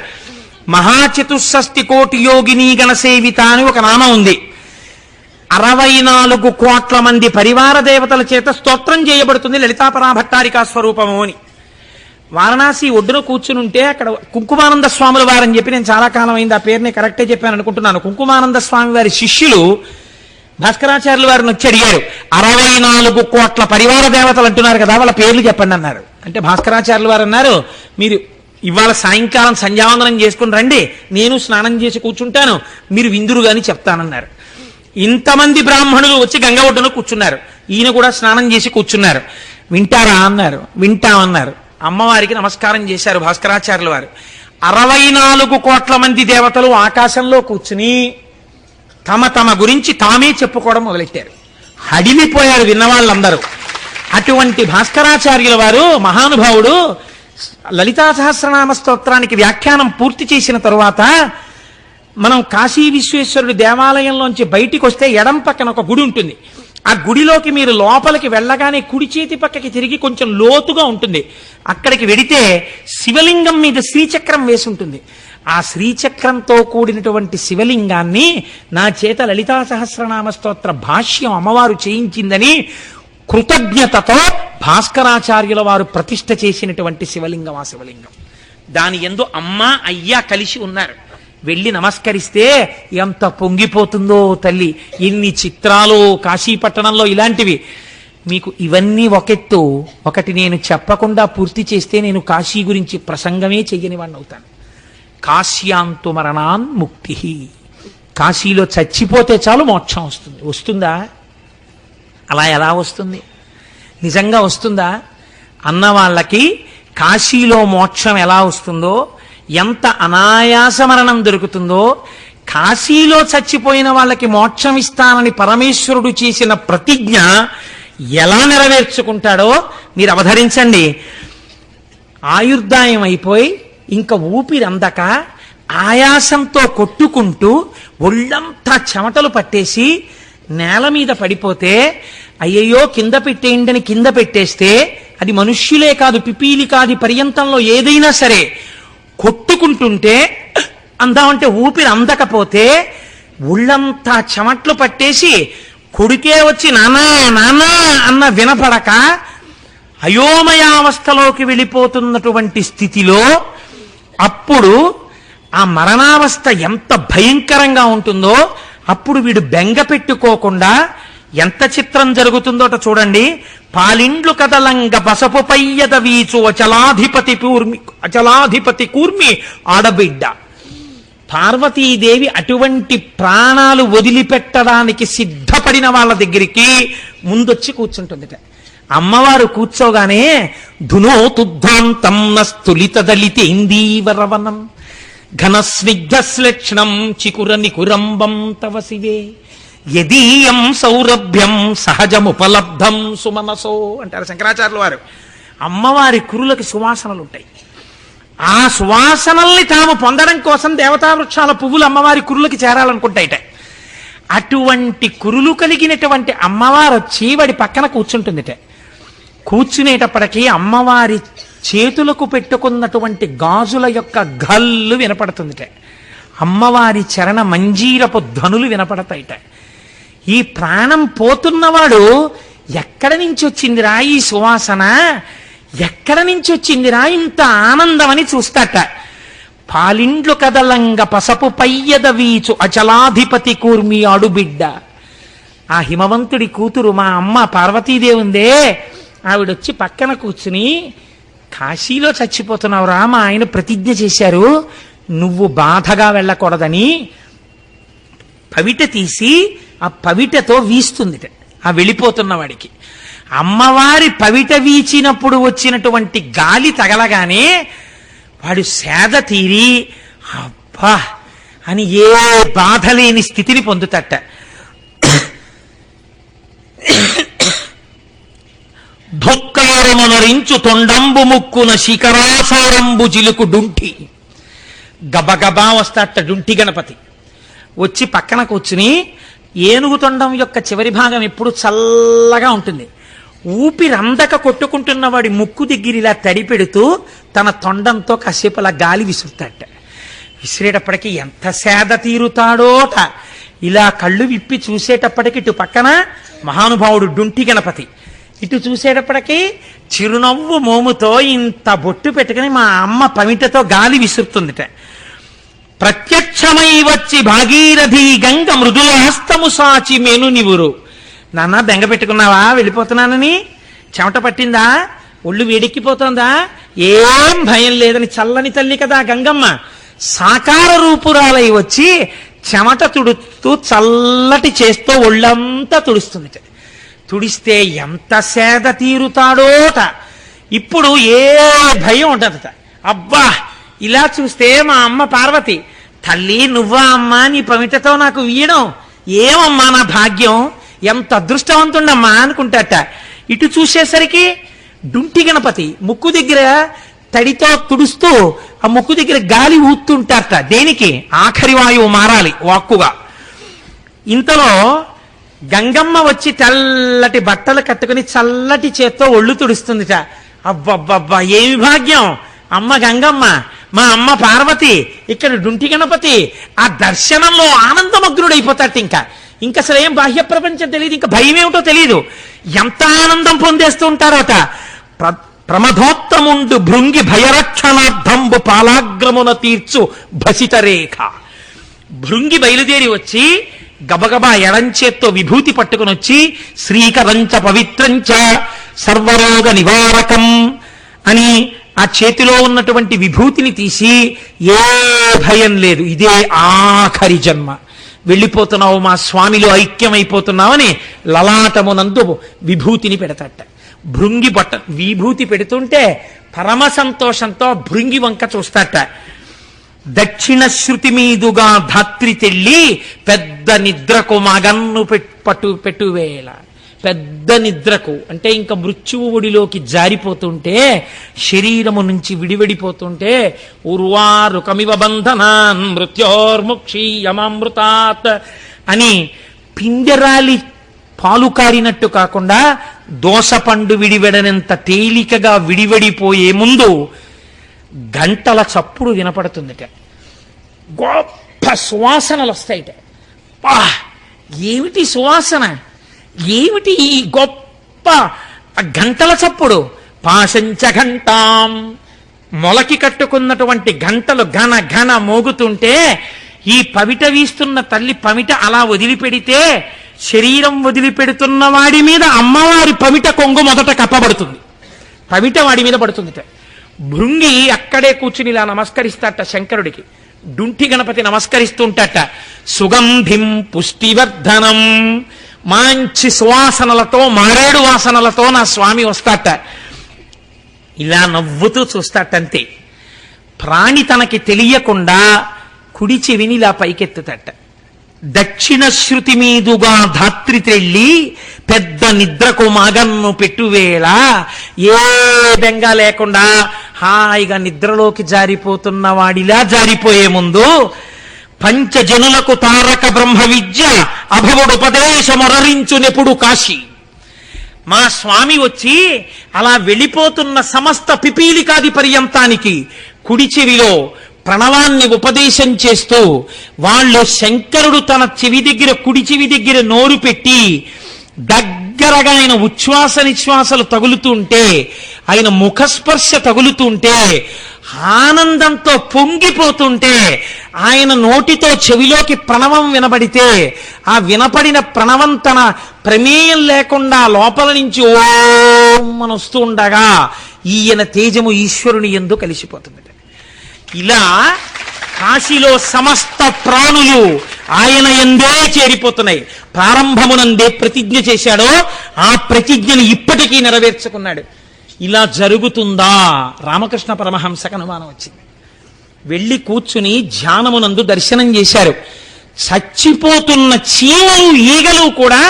మహాచతుషష్టి కోటి యోగిని గణసేవిత అని ఒక నామం ఉంది. 64 కోట్ల మంది పరివార దేవతల చేత స్తోత్రం చేయబడుతుంది లలితాపరా భట్టారికా స్వరూపము అని. వారణాసి ఒడ్డున కూర్చునుంటే అక్కడ కుంకుమానంద స్వాముల వారని చెప్పి, నేను చాలా కాలం అయింది ఆ పేరుని కరెక్టే చెప్పాను అనుకుంటున్నాను, కుంకుమానంద స్వామి వారి శిష్యులు భాస్కరాచార్యుల వారిని వచ్చి అడిగారు, 64 కోట్ల పరివార దేవతలు అంటున్నారు కదా వాళ్ళ పేర్లు చెప్పండి అన్నారు. అంటే భాస్కరాచార్యుల వారు అన్నారు, మీరు ఇవాళ సాయంకాలం సంధ్యావందనం చేసుకుని రండి, నేను స్నానం చేసి కూర్చుంటాను, మీరు విందురు గాని చెప్తానన్నారు. ఇంతమంది బ్రాహ్మణులు వచ్చి గంగ ఒడ్డున కూర్చున్నారు, ఈయన కూడా స్నానం చేసి కూర్చున్నారు. వింటారా అన్నారు. వింటామన్నారు. అమ్మవారికి నమస్కారం చేశారు భాస్కరాచార్యుల వారు. 64 కోట్ల మంది దేవతలు ఆకాశంలో కూర్చుని తమ తమ గురించి తామే చెప్పుకోవడం మొదలెట్టారు. హడిలిపోయారు విన్నవాళ్ళందరూ. అటువంటి భాస్కరాచార్యుల వారు మహానుభావుడు లలితా సహస్రనామ స్తోత్రానికి వ్యాఖ్యానం పూర్తి చేసిన తరువాత మనం కాశీ విశ్వేశ్వరుడి దేవాలయంలోంచి బయటికి వస్తే ఎడం పక్కన ఒక గుడి ఉంటుంది. ఆ గుడిలోకి మీరు లోపలికి వెళ్ళగానే కుడి చేతి పక్కకి తిరిగి కొంచెం లోతుగా ఉంటుంది. అక్కడికి వెడితే శివలింగం మీద శ్రీచక్రం వేసి ఉంటుంది. ఆ శ్రీచక్రంతో కూడినటువంటి శివలింగాన్ని నా చేత లలితా సహస్రనామ స్తోత్ర భాష్యం అమ్మవారు చేయించిందని కృతజ్ఞతతో భాస్కరాచార్యుల వారు ప్రతిష్ఠ చేసినటువంటి శివలింగం ఆ శివలింగం. దాని యందు అమ్మ అయ్యా కలిసి ఉన్నారు. వెళ్ళి నమస్కరిస్తే ఎంత పొంగిపోతుందో తల్లి. ఎన్ని చిత్రాలు కాశీపట్టణంలో ఇలాంటివి. మీకు ఇవన్నీ ఒకెత్తు, ఒకటి నేను చెప్పకుండా పూర్తి చేస్తే నేను కాశీ గురించి ప్రసంగమే చెయ్యని వాడిని అవుతాను. కాశ్యాంతు మరణాన్ ముక్తి. కాశీలో చచ్చిపోతే చాలు మోక్షం వస్తుంది. వస్తుందా? అలా ఎలా వస్తుంది? నిజంగా వస్తుందా? అన్న వాళ్ళకి కాశీలో మోక్షం ఎలా వస్తుందో, ఎంత అనాయాస మరణం దొరుకుతుందో, కాశీలో చచ్చిపోయిన వాళ్ళకి మోక్షం ఇస్తానని పరమేశ్వరుడు చేసిన ప్రతిజ్ఞ ఎలా నెరవేర్చుకుంటాడో మీరు అవధరించండి. ఆయుర్దాయం అయిపోయి ఇంకా ఊపిరి అందక ఆయాసంతో కొట్టుకుంటూ ఒళ్ళంతా చెమటలు పట్టేసి నేల మీద పడిపోతే అయ్యయ్యో కింద పెట్టేయండి అని కింద పెట్టేస్తే అది మనుష్యులే కాదు పిపీలి కాదు పర్యంతంలో ఏదైనా సరే కొట్టుకుంటుంటే అందామంటే ఊపిరి అందకపోతే ఒళ్ళంతా చెమట్లు పట్టేసి కొడుకే వచ్చి నానా నానా అన్న వినపడక అయోమయావస్థలోకి వెళ్ళిపోతున్నటువంటి స్థితిలో అప్పుడు ఆ మరణావస్థ ఎంత భయంకరంగా ఉంటుందో అప్పుడు వీడు బెంగ పెట్టుకోకుండా ఎంత చిత్రం జరుగుతుందో చూడండి. పాలిండ్లు కదలంగ బసపు పయ్యద వీచు అచలాధిపతి కూర్మి ఆడబిడ్డ. పార్వతీదేవి అటువంటి ప్రాణాలు వదిలిపెట్టడానికి సిద్ధపడిన వాళ్ళ దగ్గరికి ముందొచ్చి కూర్చుంటుందిట. అమ్మవారు కూర్చోగానే ధునోతుద్ధాంతం నస్తులిత దళితేందీవరవనం ఘనస్నిగ్ధశ్లక్షణం చికుర నికురంబం తవ శివే యదీయం సౌరభ్యం సహజముపలబ్ధం సుమనసో అంటారు శంకరాచార్యుల వారు. అమ్మవారి కురులకు సువాసనలు ఉంటాయి. ఆ సువాసనల్ని తాము పొందడం కోసం దేవతా వృక్షాల పువ్వులు అమ్మవారి కురులకి చేరాలనుకుంటాయిట. అటువంటి కురులు కలిగినటువంటి అమ్మవారు వచ్చి వాడి పక్కన కూర్చుంటుందిట. కూర్చునేటప్పటికీ అమ్మవారి చేతులకు పెట్టుకున్నటువంటి గాజుల యొక్క గల్లు వినపడుతుందిట. అమ్మవారి చరణ మంజీరపు ధ్వనులు వినపడతాయిట. ఈ ప్రాణం పోతున్నవాడు ఎక్కడి నుంచి వచ్చిందిరా ఈ సువాసన, ఎక్కడి నుంచి వచ్చిందిరా ఇంత ఆనందం అని చూస్తాట. పాలిండ్లు కదలంగ పసపు పయ్యద వీచు అచలాధిపతి కూర్మి ఆడుబిడ్డ. ఆ హిమవంతుడి కూతురు మా అమ్మ పార్వతీదేవి ఉందే, ఆవిడొచ్చి పక్కన కూర్చుని, కాశీలో చచ్చిపోతున్నావురా, మా ఆయన ప్రతిజ్ఞ చేశారు నువ్వు బాధగా వెళ్ళకూడదని పవిట తీసి ఆ పవిటతో వీస్తుంది ఆ వెళ్ళిపోతున్న వాడికి. అమ్మవారి పవిట వీచినప్పుడు వచ్చినటువంటి గాలి తగలగానే వాడు సేద తీరి అబ్బా అని ఏ బాధ లేని స్థితిని పొందుతట. ధొక్కారమనరించు తొండంబు ముక్కున శిఖరాసారంబు జిలుకు డుంటి. గబగబా వస్తాట డుంటి గణపతి. వచ్చి పక్కన కూర్చుని, ఏనుగు తొండం యొక్క చివరి భాగం ఎప్పుడు చల్లగా ఉంటుంది, ఊపిరందక కొట్టుకుంటున్న వాడి ముక్కు దగ్గర ఇలా తడి పెడుతూ తన తొండంతో కాసేపు అలా గాలి విసురుతాట. విసిరేటప్పటికి ఎంత సేద తీరుతాడోట. ఇలా కళ్ళు విప్పి చూసేటప్పటికి ఇటు పక్కన మహానుభావుడు డుంటి గణపతి, ఇటు చూసేటప్పటికి చిరునవ్వు మోముతో ఇంత బొట్టు పెట్టుకుని మా అమ్మ పమిటతో గాలి విసురుతుందిట. ప్రత్యక్షమై వచ్చి భాగీరథి గంగ మృదుల హస్తము సాచి మేను నివురు. నాన్న బెంగ పెట్టుకున్నావా వెళ్ళిపోతున్నానని? చెమట పట్టిందా? ఒళ్ళు వేడెక్కిపోతోందా? ఏం భయం లేదని చల్లని తల్లి కదా గంగమ్మ సాకార రూపురాలై వచ్చి చెమట తుడుస్తూ చల్లటి చేస్తూ ఒళ్ళంతా తుడుస్తుంది. తుడిస్తే ఎంత సేద తీరుతాడోట. ఇప్పుడు ఏ భయం ఉండదట. అబ్బా ఇలా చూస్తే మా అమ్మ పార్వతి, తల్లి నువ్వా అమ్మా నీ పమిటతో నాకు వీయడం, ఏమమ్మా నా భాగ్యం, ఎంత అదృష్టవంతుండమ్మా అనుకుంటాట. ఇటు చూసేసరికి డుంటి గణపతి ముక్కు దగ్గర తడితో తుడుస్తూ ఆ ముక్కు దగ్గర గాలి ఊతుంటారట. దేనికి? ఆఖరి వాయువు మారాలి వాక్కుగా. ఇంతలో గంగమ్మ వచ్చి తెల్లటి బట్టలు కట్టుకుని చల్లటి చేత్తో ఒళ్ళు తుడుస్తుందిట. అబ్బబ్బబ్బా ఏమి భాగ్యం! అమ్మ గంగమ్మ, మా అమ్మ పార్వతి, ఇక్కడ డుంటి గణపతి. ఆ దర్శనంలో ఆనందమగ్నుడైపోతాడు. ఇంకా అసలు ఏం బాహ్య ప్రపంచం తెలియదు, ఇంకా భయం ఏమిటో తెలియదు. ఎంత ఆనందం పొందేస్తూ ఉంటారట. ప్రమథోత్తముండు భృంగి భయరక్షణార్థంబు పాలాగ్రమున తీర్చు భసిత రేఖ. భృంగి బయలుదేరి వచ్చి గబగబా ఎడంచేత్తో విభూతి పట్టుకుని వచ్చి శ్రీకరంచ పవిత్రంచ సర్వరోగ నివారకం అని ఆ చేతిలో ఉన్నటువంటి విభూతిని తీసి, ఏ భయం లేదు, ఇదే ఆఖరి జన్మ, వెళ్ళిపోతున్నావు మా స్వామిలో ఐక్యమైపోతున్నావని లలాటమునందు విభూతిని పెడతాట. భృంగి బట్ట విభూతి పెడుతుంటే పరమ సంతోషంతో భృంగి వంక చూస్తాట. దక్షిణ శృతి మీదుగా ధాత్రి తెళ్ళి పెద్ద నిద్రకు మగన్ను పెట్టువేళ. పెద్ద నిద్రకు అంటే ఇంకా మృత్యువు ఒడిలోకి జారిపోతుంటే, శరీరము నుంచి విడివడిపోతుంటే, ఉర్వారుకమివ బంధనాన్ మృత్యోర్ముక్షీయమామృతాత్ అని పిండరాలి పాలు కారినట్టు కాకుండా దోసపండు విడివెడనంత తేలికగా విడివడిపోయే ముందు గంటల చప్పుడు వినపడుతుందిట. గొప్ప సువాసనలు వస్తాయిట. ఏమిటి సువాసన, ఏమిటి ఈ గొప్ప గంటల చప్పుడు? పాశంచ ఘంటాం, మొలకి కట్టుకున్నటువంటి గంటలు ఘన ఘన మోగుతుంటే, ఈ పవిట వీస్తున్న తల్లి పమిట అలా వదిలిపెడితే శరీరం వదిలిపెడుతున్న వాడి మీద అమ్మవారి పమిట కొంగు మొదట కప్పబడుతుంది, పమిట వాడి మీద పడుతుందిట. భృంగి అక్కడే కూర్చుని ఇలా నమస్కరిస్తాట శంకరుడికి. డుంటి గణపతి నమస్కరిస్తుంటట. సుగంధిం పుష్టివర్ధనం, మంచి సువాసనలతో మారేడు వాసనలతో నా స్వామి వస్తాట. ఇలా నవ్వుతూ చూస్తాటంతే. ప్రాణి తనకి తెలియకుండా కుడి చెవిని ఇలా పైకెత్తుతట. దక్షిణ శృతి మీదుగా ధాత్రి తెళ్ళి పెద్ద నిద్రకు మగన్ను పెట్టువేళ, ఏ బెంగా లేకుండా హాయిగా నిద్రలోకి జారిపోతున్న వాడిలా జారిపోయే ముందు పంచజనులకు తారక బ్రహ్మ విద్య అభవుడుపదేశమొరరించునెప్పుడు కాశీ. మా స్వామి వచ్చి అలా వెళ్ళిపోతున్న సమస్త పిపీలికాది పర్యంతానికి కుడి చెవిలో ప్రణవాన్ని ఉపదేశం చేస్తూ, వాళ్ళు శంకరుడు తన చెవి దగ్గర కుడి చెవి దగ్గర నోరు పెట్టి దగ్గరగా ఆయన ఉచ్ఛ్వాస నిశ్వాసలు తగులుతుంటే, ఆయన ముఖస్పర్శ తగులుతుంటే, ఆనందంతో పొంగిపోతుంటే, ఆయన నోటితో చెవిలోకి ప్రణవం వినబడితే, ఆ వినపడిన ప్రణవం తన ప్రమేయం లేకుండా లోపల నుంచి ఓం అని వస్తూ ఉండగా ఈయన తేజము ఈశ్వరుని యందు కలిసిపోతుంది. ఇలా కాశీలో సమస్త ప్రాణులు ఆయన యందే చేరిపోతున్నాయి. ప్రారంభమునందే ప్రతిజ్ఞ చేశాడో ఆ ప్రతిజ్ఞను ఇప్పటికీ నెరవేర్చుకున్నాడు. ఇలా జరుగుతుందా? రామకృష్ణ పరమహంసకు అనుమానం వచ్చింది. వెళ్ళి కూర్చుని ధ్యానమునందు దర్శనం చేశారు. చచ్చిపోతున్న చీమలు ఈగలు కూడా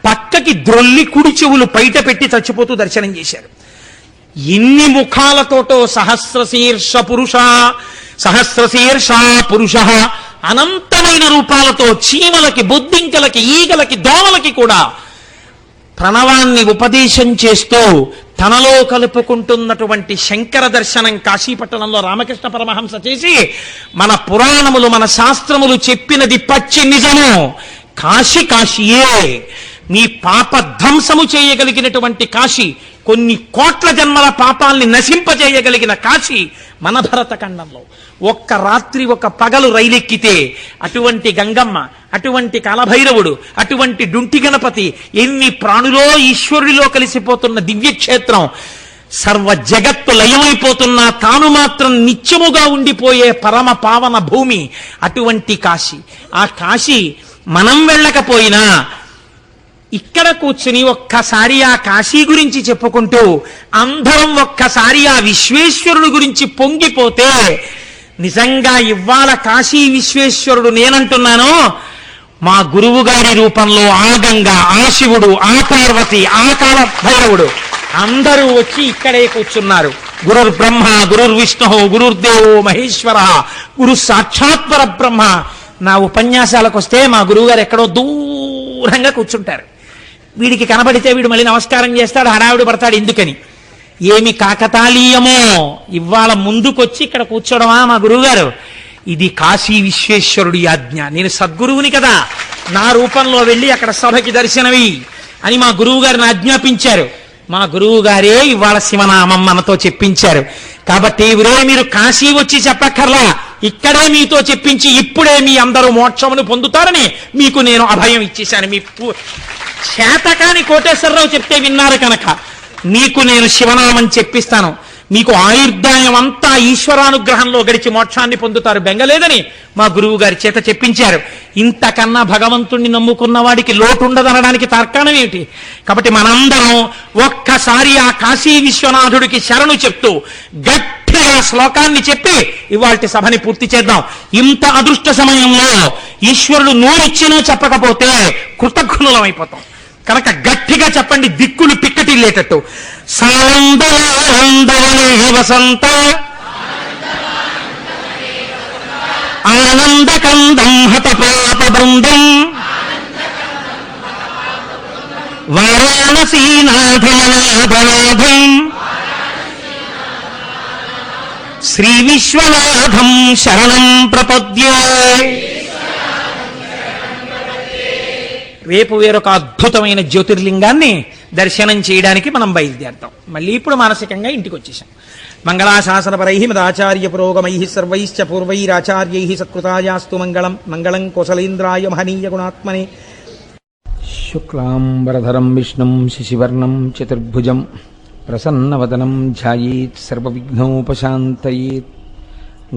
పక్కకి ద్రొల్లి కుడి చెవులు బయట పెట్టి చచ్చిపోతూ దర్శనం చేశారు. ఎన్ని ముఖాలతోటో సహస్రశీర్ష పురుష అనంతమైన రూపాలతో చీమలకి, బొద్దింకలకి, ఈగలకి, దోమలకి కూడా ప్రణవాన్ని ఉపదేశం చేస్తూ తనలో కలుపుకుంటున్నటువంటి శంకర దర్శనం కాశీపట్టణంలో రామకృష్ణ పరమహంస చేసి, మన పురాణములు, మన శాస్త్రములు చెప్పినది పచ్చి నిజము. కాశీ కాశీయే. నీ పాప ధ్వంసము చేయగలిగినటువంటి కాశీ, కొన్ని కోట్ల జన్మల పాపాల్ని నశింపజేయగలిగిన కాశీ మన భరతఖండంలో. ఒక్క రాత్రి ఒక పగలు రైలెక్కితే అటువంటి గంగమ్మ, అటువంటి కాలభైరవుడు, అటువంటి డుంటి గణపతి, ఎన్ని ప్రాణులో ఈశ్వరుడిలో కలిసిపోతున్న దివ్యక్షేత్రం, సర్వ జగత్తు లయమైపోతున్నా తాను మాత్రం నిత్యముగా ఉండిపోయే పరమ పావన భూమి అటువంటి కాశీ. ఆ కాశీ మనం వెళ్ళకపోయినా ఇక్కడ కూర్చుని ఒక్కసారి ఆ కాశీ గురించి చెప్పుకుంటూ అందరం ఒక్కసారి ఆ విశ్వేశ్వరుడు గురించి పొంగిపోతే, నిజంగా ఇవాళ కాశీ విశ్వేశ్వరుడు నేనంటున్నాను, మా గురువు గారి రూపంలో ఆ గంగా, ఆ శివుడు, ఆ పార్వతి, ఆ కాల భైరవుడు అందరూ వచ్చి ఇక్కడే కూర్చున్నారు. గురుర్ బ్రహ్మ, గురుర్ విష్ణు, గురుర్దేవో మహేశ్వర, గురు సాక్షాత్ పరబ్రహ్మ. నా ఉపన్యాసాలకు వస్తే మా గురువు గారు ఎక్కడో దూరంగా కూర్చుంటారు. వీడికి కనబడితే వీడు మళ్ళీ నమస్కారం చేస్తాడు, హడావిడి పడతాడు. ఎందుకని? ఏమి కాకతాళీయమో ఇవాళ ముందుకొచ్చి ఇక్కడ కూర్చోవడమా మా గురువుగారు? ఇది కాశీ విశ్వేశ్వరుడి ఆజ్ఞ. నేను సద్గురువుని కదా, నా రూపంలో వెళ్ళి అక్కడ సభకి దర్శనవి అని మా గురువు గారిని ఆజ్ఞాపించారు. మా గురువు గారే ఇవాళ శివనామం మనతో చెప్పించారు. కాబట్టి మీరు కాశీ వచ్చి చెప్పక్కర్లా, ఇక్కడే మీతో చెప్పించి ఇప్పుడే మీ అందరూ మోక్షమును పొందుతారని మీకు నేను అభయం ఇచ్చేశాను. మీ శాతకాని కోటేశ్వరరావు చెప్తే విన్నారు కనుక మీకు నేను శివనామం చెప్పిస్తాను. మీకు ఆయుర్దాయం అంతా ఈశ్వరానుగ్రహంలో గడిచి మోక్షాన్ని పొందుతారు, బెంగలేదని మా గురువు గారి చేత చెప్పించారు. ఇంతకన్నా భగవంతుణ్ణి నమ్ముకున్న వాడికి లోటు ఉండదనడానికి తర్కాణం ఏమిటి? కాబట్టి మనందరం ఒక్కసారి ఆ కాశీ విశ్వనాథుడికి శరణు చెప్తూ గట్టిగా శ్లోకాన్ని చెప్పి ఇవాల్టి సభని పూర్తి చేద్దాం. ఇంత అదృష్ట సమయంలో ఈశ్వరుడు నోరిచ్చినా చెప్పకపోతే కృతజ్ఞులం అయిపోతాం కనుక గట్టిగా చెప్పండి, దిక్కులు పిక్కటిల్లేటట్టు. సాందలే వసంత ఆనందకందం హతపాప బృందం వారాణసీనాథనాథనాథం శ్రీ విశ్వనాథం శరణం ప్రపద్యే. రేపు వేరొక అద్భుతమైన జ్యోతిర్లింగాన్ని దర్శనం చేయడానికి మనం బయలుదేరుతాం. మళ్ళీ ఇప్పుడు మానసికంగా ఇంటికి వచ్చేసాం. మంగళాశాసనపరై మదాచార్య పురోగమై సర్వైశ్చ పూర్వైరాచార్యై సత్కృతాయాస్తు మంగళం. మంగళం కోసలేంద్రాయ మహనీయ గుణాత్మనే. శుక్లాంబరధరం విష్ణుం శశివర్ణం చతుర్భుజం ప్రసన్నవదనం ధ్యాయేత్ సర్వవిఘ్నోపశాంతయేత్.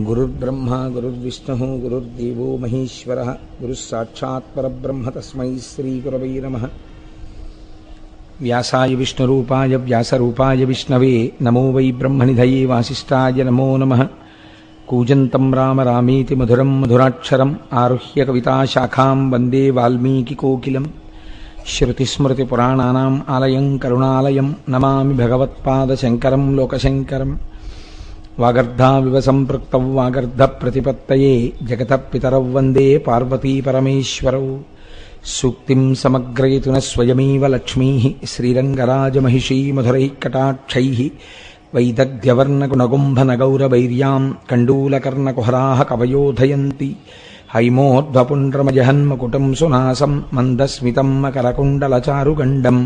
గురుర్బ్రహ్మ గురుర్విష్ణు గురుర్దేవో మహేశ్వర గురుస్సాక్షాత్ పరబ్రహ్మ తస్మై శ్రీ గురవై నమః. వ్యాసాయ విష్ణురూపాయ వ్యాసరూపాయ విష్ణవే నమో వై బ్రహ్మనిధయే వాసిష్ఠాయ నమో నమః. కూజంతం రామ రామేతి మధురం మధురాక్షరం ఆరుహ్య కవితాశాఖాం వందే వాల్మీకికోకిలం. శ్రుతిస్మృతిపురాణానాం ఆలయం కరుణాలయం నమామి భగవత్పాదశంకరం లోకశంకరం. వాగర్ధావివ సంపృక్తౌ వాగర్ధ ప్రతిపత్తయే జగతః పితరౌ వందే పార్వతీ పరమేశ్వరౌ. సూక్తిం సమగ్రయతున స్వయమేవ లక్ష్మీః శ్రీరంగరాజమహిషీ మధురైః కటాక్షైః. వైదగ్ధ్యవర్ణగుణగుంభనగౌరవైర్యాం కండూలకర్ణకుహరాः కవయోధయంతి. హైమోర్ధ్వపుండ్రమజహన్మకుటం సునాసం మందస్మితం మకరకుండలచారుగండం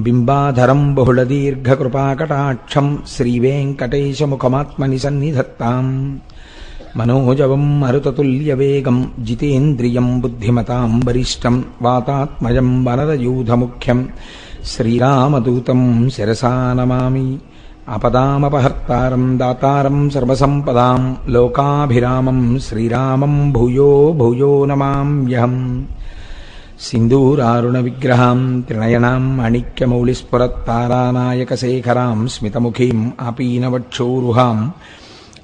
బింబాధరం బహుళదీర్ఘకృపాకటాక్షం శ్రీవేంకటేశముఖమాత్మని సన్నిధత్తాం. మనోజవం మరుతతుల్యవేగం జితేంద్రియం బుద్ధిమతాం వరిష్టం వాతాత్మజం వనరయూధముఖ్యం శ్రీరామదూతం శిరసా నమామి. ఆపదామపహర్తారం దాతారం సర్వసంపదాం లోకాభిరామం శ్రీరామం భూయో భూయో నమామ్యహం. సింధూరారుణ విగ్రహాం త్రినయనాం మాణిక్యమౌళిస్ఫురత్తారానాయకశేఖరాం స్మితముఖీం ఆపీనవక్షోరుహాం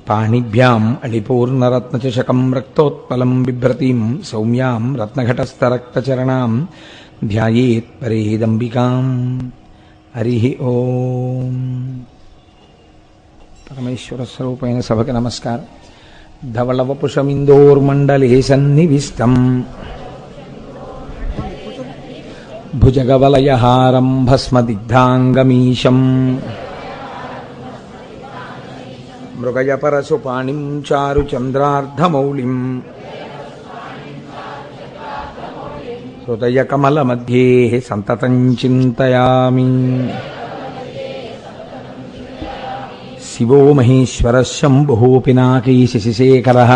పాణిభ్యాం అళిపూర్ణరత్నచషకం రక్తోత్పలం బిభ్రతీం సౌమ్యాం రత్నఘటస్థరక్తచరణాం ధ్యాయేత్ పరేదంబికాం. హరి ఓం. పరమేశ్వర స్వరూపైన సభకి నమస్కారం. ధవళవపుషమిందోర్మండలే సన్నివిష్టం భుజగవలయహారం భస్మదిగ్ధాంగమీశం మృగయపరశుపాణిం చారుచంద్రార్ధమౌళిం హృదయకమలమధ్యే సంతతం చింతయామి. శివో మహేశ్వరః శంభుః పినాకీ శశిశేఖరః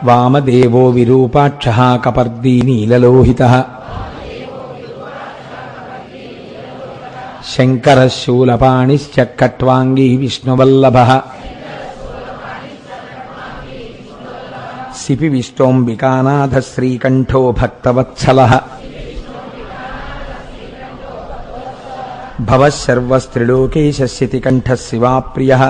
వామదేవో విరూపాక్షః కపర్దీ నీలలోహితః శంకరः శూలపాణిశ్చ ఖట్వాంగీ విష్ణువల్లభః సిపి విష్టోంబికానాథ శ్రీకంఠో భక్తవత్సలః భవః సర్వస్త్రిలోకేశ శితికంఠः శివాప్రియః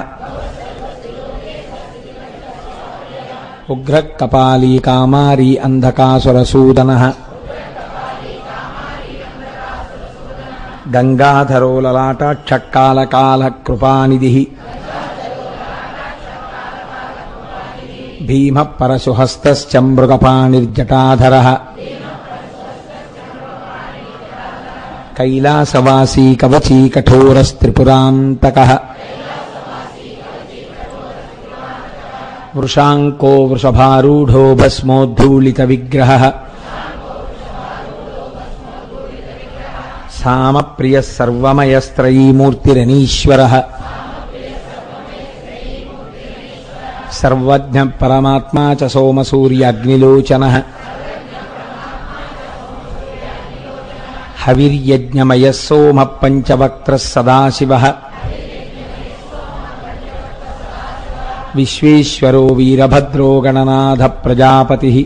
ఉగ్రః కపాలీ కామారీ అంధకాసురసూదనః గంగాధరో లలాటాక్షకాలకాల కృపానిధిః భీమః పరశుహస్తశ్చ మృగపాణిర్జటాధరః కైలాసవాసీ కవచీ కఠోరస్త్రిపురాంతకః వృషాంకో వృషభారూఢో భస్మోద్ధూళిత విగ్రహః సామప్రియః సర్వమయస్త్రయీమూర్తిరనీశ్వరః సర్వజ్ఞ పరమాత్మా చ సోమసూర్యాగ్నిలోచనః హవిర్యజ్ఞమయః సోమః పంచవక్త్రः సదాశివః విశ్వేశ్వరో వీరభద్రో గణనాథ ప్రజాపతిః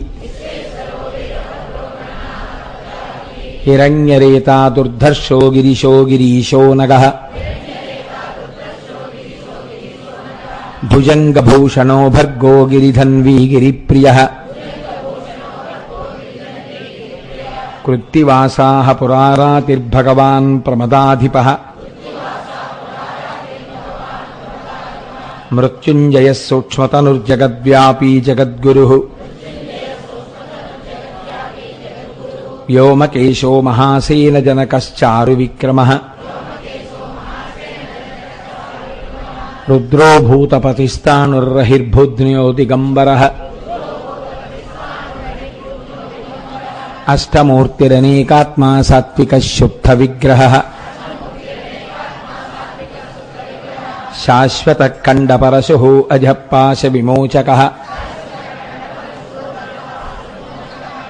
హిరణ్యరేతా దుర్ధర్షో గిరిశో గిరీశో నగః భుజంగభూషణో భర్గో గిరిధన్వీ గిరిప్రియః కృత్తివాసాః పురారాతిర్భగవాన్ ప్రమదాధిపః మృత్యుంజయః సూక్ష్మతనుర్జగద్వ్యాపీ జగద్గురుః వ్యోమకేశో మహాసేనజనకశ్చారువిక్రమః రుద్రో భూతపతిస్తానుర్రహిర్బుధ్న్యో దిగంబరః అష్టమూర్తిరనేకాత్మా సాత్వికः శుద్ధవిగ్రహः శాశ్వతః ఖండపరశుః అజఃపాశవిమోచకः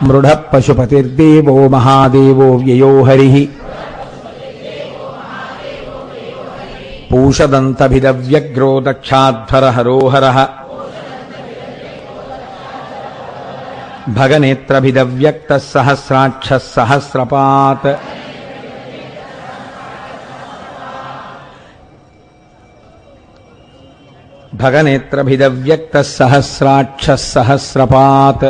మృఢః పశుపతిర్దేవో మహాదేవో వ్యయో హరిః పూషదంతభిదవ్యగ్రో దక్షాధ్వరహరోహరః భగనేత్రభిదవ్యక్తః సహస్రాక్షः సహస్రపాత్ భగనేత్రభిదవ్యక్తః సహస్రాక్షः సహస్రపాత్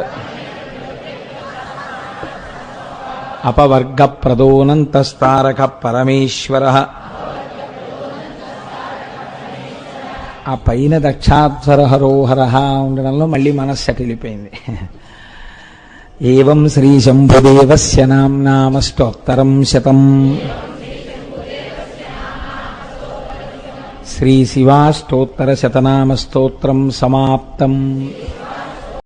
అపవర్గప్రదోనంతస్తారకః పరమేశ్వరః. ఆ పైన దక్షాధ్వరహరోహరః ఉండడంలో మళ్ళీ మనస్సు సెటిలిపోయింది. ఏవం శ్రీ శంభుదేవస్య నామ్నామష్టోత్తరం శతం శ్రీ శివాష్టోత్తర శతనామ స్తోత్రం సమాప్తం.